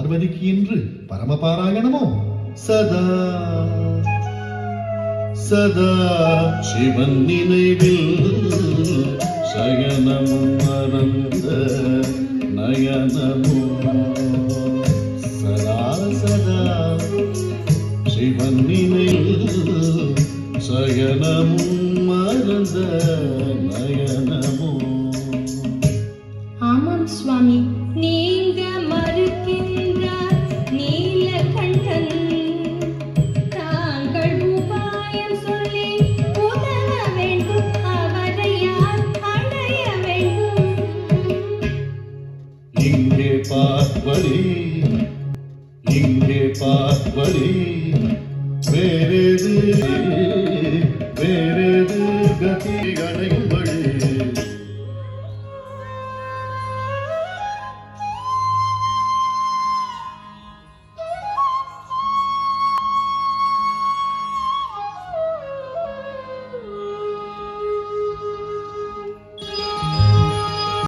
பார்வதிக்கு இன்று பரமபாராயணமோ? சதா சதா சிவன் நினைவில் சயனமும் மறந்த நயனமோ. சதா சதா சிவன் நினைவில் சயனமும் மறந்த நயனமோ. ஆமாம் சுவாமி, நீங்க மறுக்கின்றார் நீலகண்டன். தாங்கள் உபாயம் சொல்லி உதவ வேண்டும், அவரை யார் அடைய வேண்டும்? இங்கே பார்ப்படி, இங்கே பார்ப்படி.